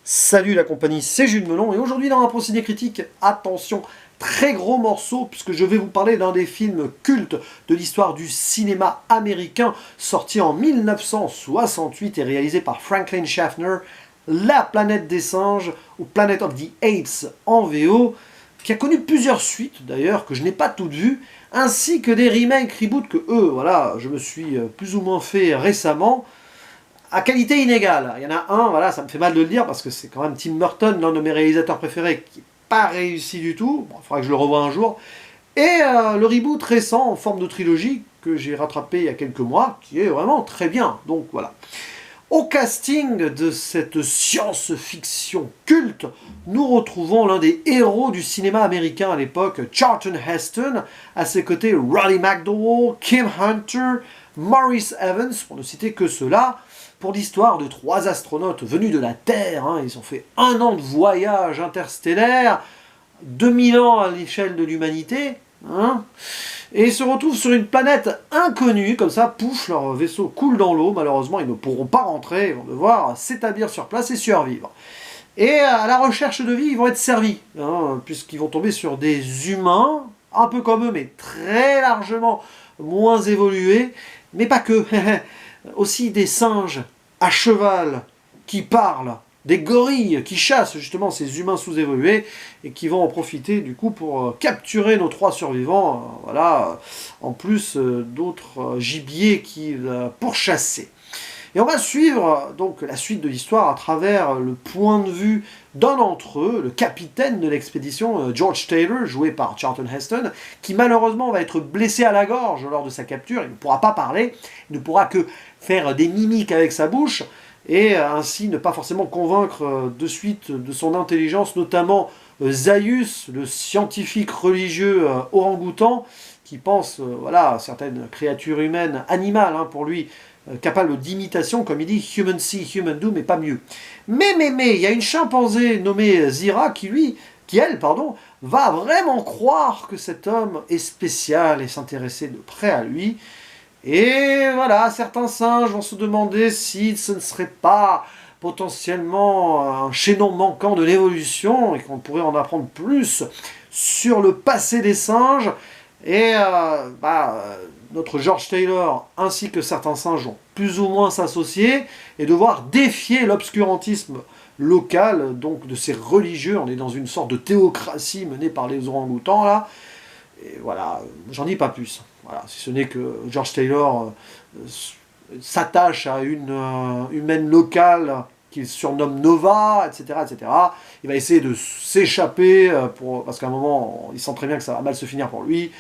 Salut la compagnie, c'est Jules Melon et aujourd'hui dans un procédé critique, attention, très gros morceau puisque je vais vous parler d'un des films cultes de l'histoire du cinéma américain sorti en 1968 et réalisé par Franklin Schaffner, La planète des singes ou Planet of the Apes en VO, qui a connu plusieurs suites d'ailleurs que je n'ai pas toutes vues, ainsi que des remakes, reboots que voilà, je me suis plus ou moins fait récemment, à qualité inégale. Il y en a un, voilà, ça me fait mal de le dire parce que c'est quand même Tim Burton, l'un de mes réalisateurs préférés, qui n'est pas réussi du tout. Bon, il faudra que je le revoie un jour. Et le reboot récent en forme de trilogie que j'ai rattrapé il y a quelques mois, qui est vraiment très bien. Donc voilà. Au casting de cette science-fiction culte, nous retrouvons l'un des héros du cinéma américain à l'époque, Charlton Heston, à ses côtés Roddy McDowall, Kim Hunter, Maurice Evans, pour ne citer que ceux-là, pour l'histoire de trois astronautes venus de la Terre. Ils ont fait 1 an de voyage interstellaire, 2000 ans à l'échelle de l'humanité, et ils se retrouvent sur une planète inconnue, comme ça, pouf, leur vaisseau coule dans l'eau, malheureusement ils ne pourront pas rentrer, ils vont devoir s'établir sur place et survivre. Et à la recherche de vie, ils vont être servis, puisqu'ils vont tomber sur des humains, un peu comme eux, mais très largement moins évolués, mais pas que, aussi des singes à cheval qui parlent, des gorilles qui chassent justement ces humains sous-évolués et qui vont en profiter du coup pour capturer nos trois survivants, voilà, en plus d'autres gibiers qui pourchasser. Et on va suivre donc la suite de l'histoire à travers le point de vue d'un d'entre eux, le capitaine de l'expédition, George Taylor, joué par Charlton Heston, qui malheureusement va être blessé à la gorge lors de sa capture. Il ne pourra pas parler, il ne pourra que faire des mimiques avec sa bouche, et ainsi ne pas forcément convaincre de suite de son intelligence, notamment Zaius, le scientifique religieux orang-outan, qui pense voilà, à certaines créatures humaines, animales pour lui, capable d'imitation, comme il dit, human see, human do, mais pas mieux. Mais, il y a une chimpanzé nommée Zira qui elle, va vraiment croire que cet homme est spécial et s'intéresser de près à lui. Et voilà, certains singes vont se demander si ce ne serait pas potentiellement un chaînon manquant de l'évolution et qu'on pourrait en apprendre plus sur le passé des singes. Et notre George Taylor ainsi que certains singes vont plus ou moins s'associer et devoir défier l'obscurantisme local, donc de ces religieux. On est dans une sorte de théocratie menée par les orang-outans là. Et voilà, j'en dis pas plus. Voilà, si ce n'est que George Taylor s'attache à une humaine locale qu'il surnomme Nova, etc., etc. Il va essayer de s'échapper, parce qu'à un moment, il sent très bien que ça va mal se finir pour lui.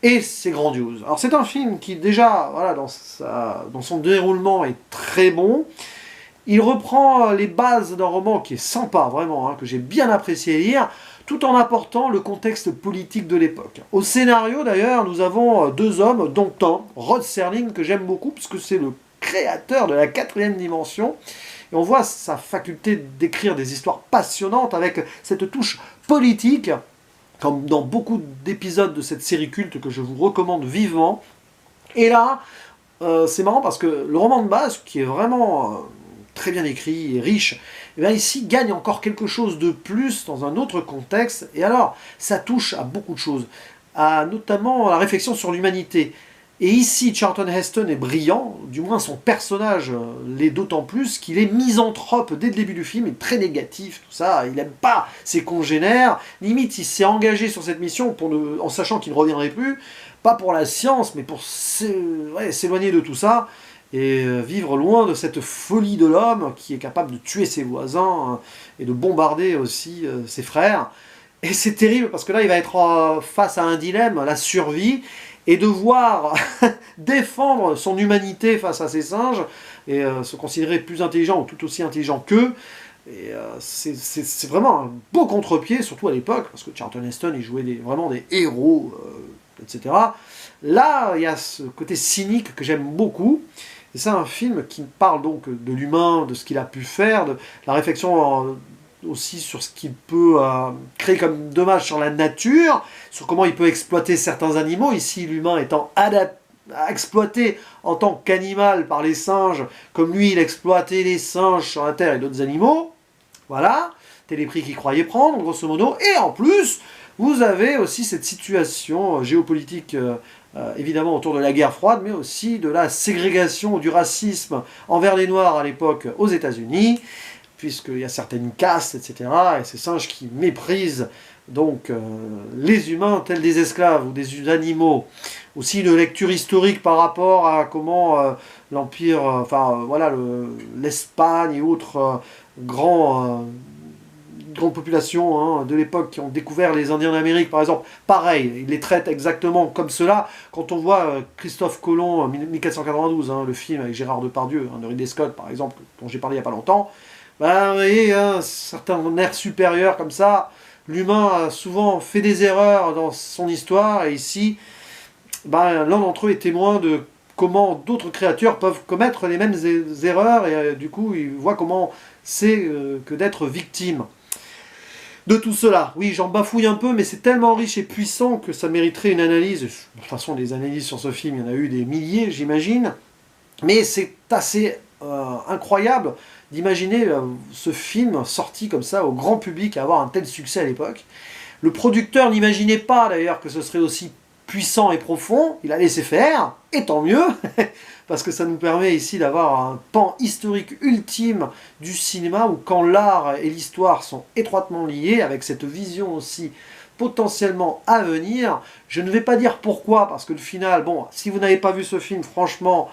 Et c'est grandiose. Alors c'est un film qui déjà, voilà, dans son déroulement est très bon. Il reprend les bases d'un roman qui est sympa, vraiment, que j'ai bien apprécié lire, tout en apportant le contexte politique de l'époque. Au scénario, d'ailleurs, nous avons 2 hommes, dont un, Rod Serling, que j'aime beaucoup, puisque c'est le créateur de la 4e dimension. Et on voit sa faculté d'écrire des histoires passionnantes avec cette touche politique, comme dans beaucoup d'épisodes de cette série culte que je vous recommande vivement. Et là, c'est marrant parce que le roman de base, qui est vraiment très bien écrit et riche, et bien ici gagne encore quelque chose de plus dans un autre contexte. Et alors, ça touche à beaucoup de choses, notamment à la réflexion sur l'humanité. Et ici, Charlton Heston est brillant, du moins son personnage l'est d'autant plus qu'il est misanthrope dès le début du film, il est très négatif, tout ça, il n'aime pas ses congénères, limite il s'est engagé sur cette mission en sachant qu'il ne reviendrait plus, pas pour la science, mais pour s'éloigner de tout ça, et vivre loin de cette folie de l'homme qui est capable de tuer ses voisins et de bombarder aussi ses frères. Et c'est terrible parce que là il va être face à un dilemme, la survie, et devoir défendre son humanité face à ces singes, et se considérer plus intelligent ou tout aussi intelligent qu'eux. Et c'est vraiment un beau contre-pied, surtout à l'époque, parce que Charlton Heston il jouait vraiment des héros, etc. Là, il y a ce côté cynique que j'aime beaucoup. Et c'est un film qui parle donc de l'humain, de ce qu'il a pu faire, de la réflexion aussi sur ce qu'il peut créer comme dommage sur la nature, sur comment il peut exploiter certains animaux, ici l'humain étant exploité en tant qu'animal par les singes, comme lui il exploitait les singes sur la Terre et d'autres animaux. Voilà, Téléprix qui croyait prendre, grosso modo. Et en plus, vous avez aussi cette situation géopolitique, évidemment autour de la guerre froide, mais aussi de la ségrégation, du racisme envers les Noirs à l'époque aux États-Unis, puisqu'il y a certaines castes, etc. Et ces singes qui méprisent donc les humains tels des esclaves ou des animaux. Aussi une lecture historique par rapport à comment l'Empire, voilà, l'Espagne et autres grandes populations hein, de l'époque qui ont découvert les Indiens d'Amérique, par exemple, pareil, ils les traitent exactement comme cela. Quand on voit Christophe Colomb, 1492, hein, le film avec Gérard Depardieu, hein, de Ridley Scott, par exemple, dont j'ai parlé il n'y a pas longtemps, vous voyez, un certain air supérieur comme ça, l'humain a souvent fait des erreurs dans son histoire, et ici, l'un d'entre eux est témoin de comment d'autres créatures peuvent commettre les mêmes erreurs, et du coup, il voit comment c'est que d'être victime de tout cela. Oui, j'en bafouille un peu, mais c'est tellement riche et puissant que ça mériterait une analyse. De toute façon, des analyses sur ce film, il y en a eu des milliers, j'imagine. Mais c'est assez incroyable d'imaginer ce film sorti comme ça au grand public, avoir un tel succès à l'époque. Le producteur n'imaginait pas d'ailleurs que ce serait aussi puissant et profond, il a laissé faire, et tant mieux, parce que ça nous permet ici d'avoir un pan historique ultime du cinéma, où quand l'art et l'histoire sont étroitement liés, avec cette vision aussi potentiellement à venir. Je ne vais pas dire pourquoi, parce que le final, bon, si vous n'avez pas vu ce film, franchement,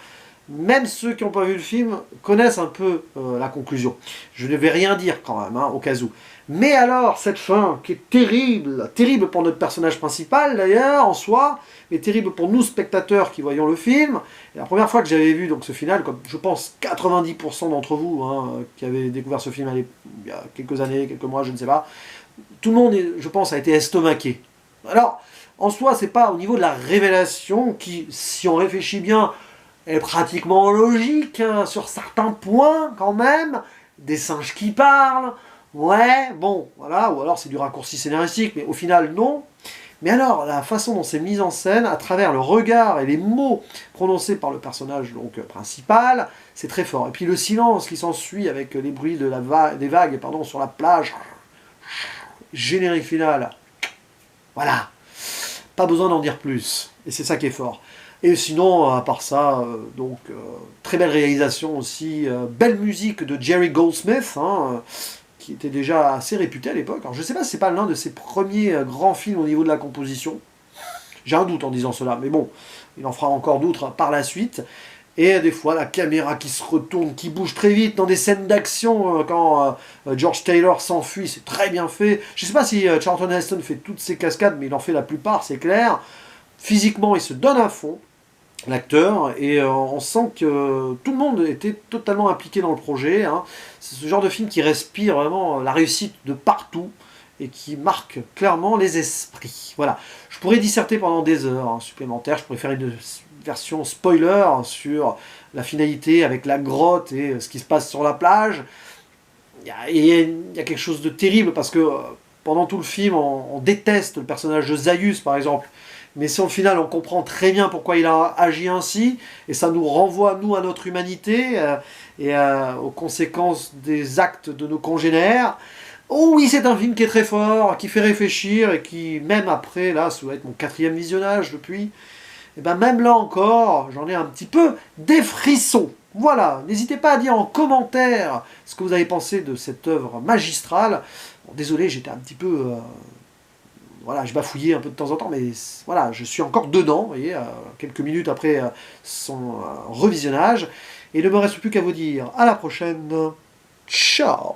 même ceux qui n'ont pas vu le film connaissent un peu la conclusion. Je ne vais rien dire quand même, hein, au cas où. Mais alors, cette fin, qui est terrible, terrible pour notre personnage principal d'ailleurs, en soi, mais terrible pour nous spectateurs qui voyons le film. Et la première fois que j'avais vu donc, ce final, comme je pense 90% d'entre vous hein, qui avez découvert ce film il y a quelques années, quelques mois, je ne sais pas, tout le monde, je pense, a été estomaqué. Alors, en soi, c'est pas au niveau de la révélation qui, si on réfléchit bien, est pratiquement logique hein, sur certains points quand même, des singes qui parlent, ouais, bon, voilà, ou alors c'est du raccourci scénaristique, mais au final non. Mais alors, la façon dont c'est mis en scène, à travers le regard et les mots prononcés par le personnage donc, principal, c'est très fort. Et puis le silence qui s'ensuit avec les bruits de des vagues pardon, sur la plage, générique final, voilà, pas besoin d'en dire plus, et c'est ça qui est fort. Et sinon, à part ça, très belle réalisation aussi, belle musique de Jerry Goldsmith, hein, qui était déjà assez réputé à l'époque. Alors je ne sais pas si c'est pas l'un de ses premiers grands films au niveau de la composition. J'ai un doute en disant cela, mais bon, il en fera encore d'autres par la suite. Et des fois, la caméra qui se retourne, qui bouge très vite dans des scènes d'action, quand George Taylor s'enfuit, c'est très bien fait. Je ne sais pas si Charlton Heston fait toutes ces cascades, mais il en fait la plupart, c'est clair. Physiquement, il se donne à fond, l'acteur, et on sent que tout le monde était totalement impliqué dans le projet. Hein. C'est ce genre de film qui respire vraiment la réussite de partout et qui marque clairement les esprits. Voilà. Je pourrais disserter pendant des heures hein, supplémentaires, je pourrais faire une version spoiler sur la finalité avec la grotte et ce qui se passe sur la plage. Il y a quelque chose de terrible parce que pendant tout le film, on déteste le personnage de Zaius par exemple. Mais si au final on comprend très bien pourquoi il a agi ainsi, et ça nous renvoie, nous, à notre humanité, et aux conséquences des actes de nos congénères. Oh oui, c'est un film qui est très fort, qui fait réfléchir, et qui, même après, là, ça doit être mon 4e visionnage depuis, et ben même là encore, j'en ai un petit peu des frissons. Voilà, n'hésitez pas à dire en commentaire ce que vous avez pensé de cette œuvre magistrale. Bon, désolé, j'étais un petit peu... voilà, je bafouillais un peu de temps en temps, mais voilà, je suis encore dedans, vous voyez, quelques minutes après son revisionnage. Et il ne me reste plus qu'à vous dire à la prochaine. Ciao!